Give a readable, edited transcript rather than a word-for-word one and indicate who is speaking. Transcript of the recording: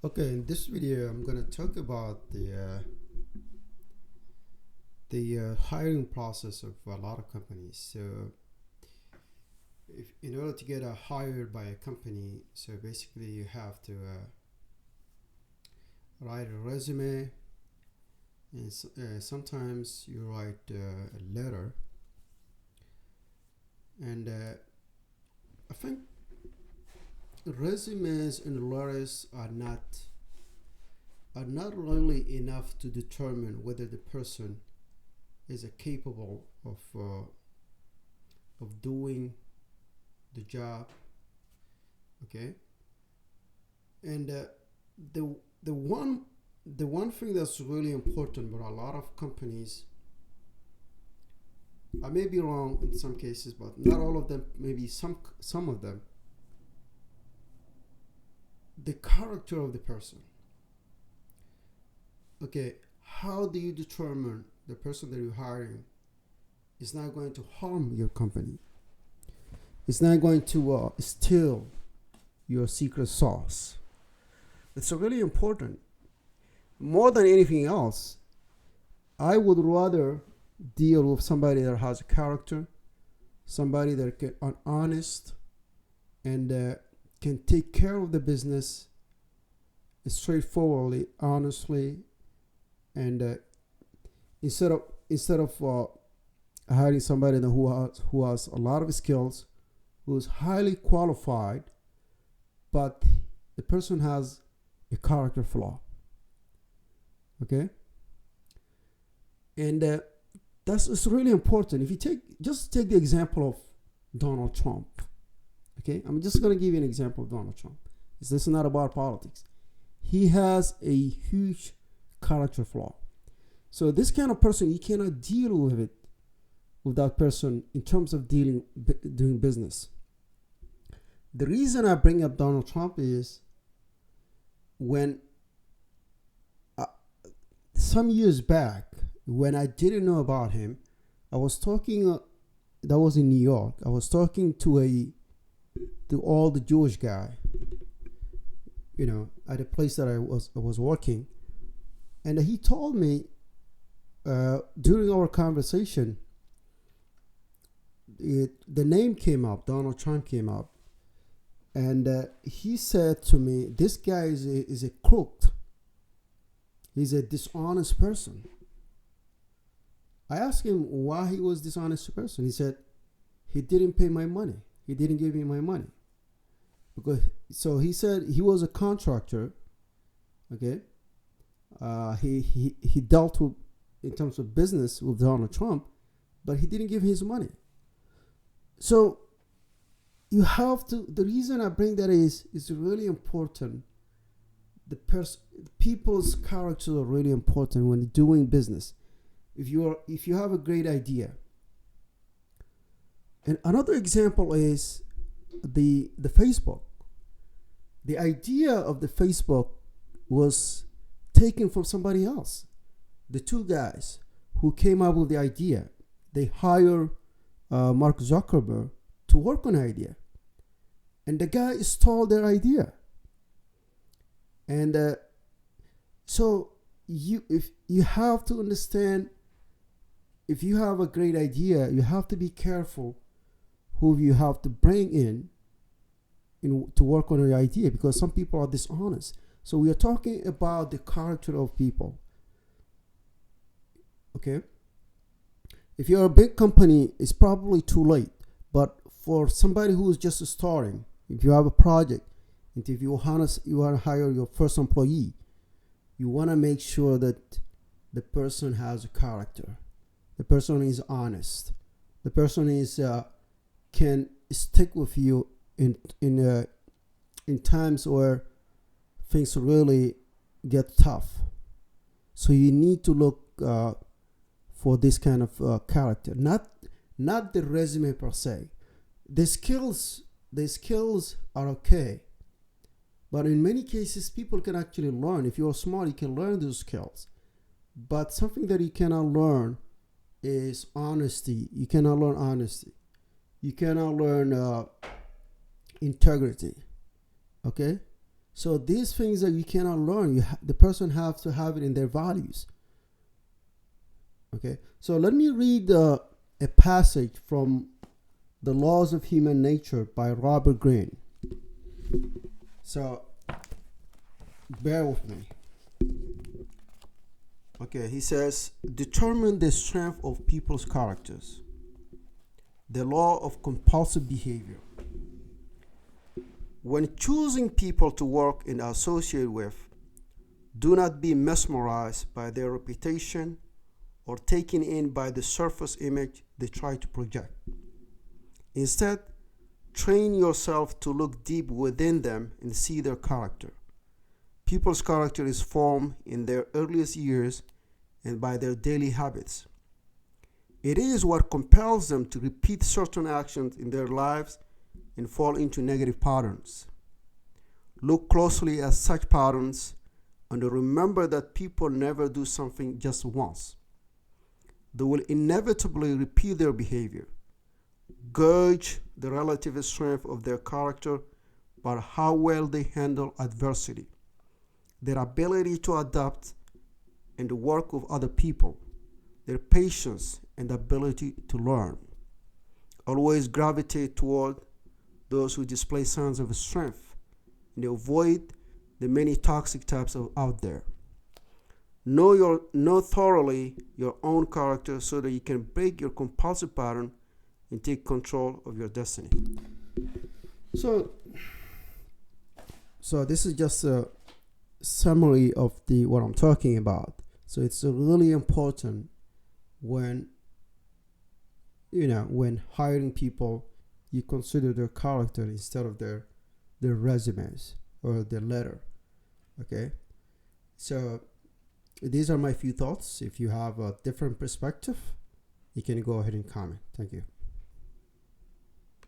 Speaker 1: Okay, in this video, I'm going to talk about the hiring process of a lot of companies. So, if in order to get hired by a company, so basically you have to write a resume, and sometimes you write a letter. And I think resumes and letters are not really enough to determine whether the person is capable of doing the job. Okay, and the the one thing that's really important, but a lot of companies, I may be wrong in some cases, but not all of them, maybe some of them, the character of the person. Okay, how do you determine the person that you're hiring is not going to harm your company? It's not going to steal your secret sauce. It's really important. More than anything else, I would rather deal with somebody that has a character, somebody that can honest and can take care of the business straightforwardly, honestly, and instead of hiring somebody who has a lot of skills, who is highly qualified, but the person has a character flaw. Okay, and it's really important. If you take the example of Donald Trump. Okay, I'm just going to give you an example of Donald Trump. This is not about politics. He has a huge character flaw. So this kind of person, you cannot deal with that person in terms of doing business. The reason I bring up Donald Trump is when some years back, when I didn't know about him, I was talking. That was in New York. I was talking to all the Jewish guy, at a place that I was working, and he told me during our conversation, the name came up, Donald Trump came up, and he said to me, "This guy is a crook. He's a dishonest person." I asked him why he was dishonest person. He said he didn't pay my money. He didn't give me my money. So he said he was a contractor. Okay, he dealt with, in terms of business, with Donald Trump, but he didn't give his money. So you have to. The reason I bring that is really important. People's characters are really important when doing business. If you have a great idea. And another example is the Facebook. The idea of the Facebook was taken from somebody else. The two guys who came up with the idea, they hire Mark Zuckerberg to work on the idea, and the guy stole their idea. And so if you have to understand, if you have a great idea, you have to be careful who you have to bring in to work on your idea, because some people are dishonest. So we are talking about the character of people. Okay? If you're a big company, it's probably too late. But for somebody who is just starting, if you have a project, and if you want to hire your first employee, you want to make sure that the person has a character. The person is honest. The person can stick with you in times where things really get tough. So you need to look for this kind of character, not the resume per se. The skills are okay, but in many cases people can actually learn. If you're smart, you can learn those skills. But something that you cannot learn is honesty. You cannot learn honesty. You cannot learn integrity. Okay? So these things that you cannot learn, the person has to have it in their values. Okay, so let me read a passage from The Laws of Human Nature by Robert Greene. So bear with me. Okay, he says, determine the strength of people's characters. The law of compulsive behavior. When choosing people to work and associate with, do not be mesmerized by their reputation or taken in by the surface image they try to project. Instead, train yourself to look deep within them and see their character. People's character is formed in their earliest years and by their daily habits. It is what compels them to repeat certain actions in their lives and fall into negative patterns. Look closely at such patterns and remember that people never do something just once. They will inevitably repeat their behavior. Gauge the relative strength of their character by how well they handle adversity, their ability to adapt and to work with other people, their patience and ability to learn. Always gravitate toward those who display signs of strength and avoid the many toxic types out there. Know thoroughly your own character so that you can break your compulsive pattern and take control of your destiny. So this is just a summary of what I'm talking about. So it's really important when hiring people, you consider their character instead of their resumes or their letter. Okay, so these are my few thoughts. If you have a different perspective, you can go ahead and comment. Thank you.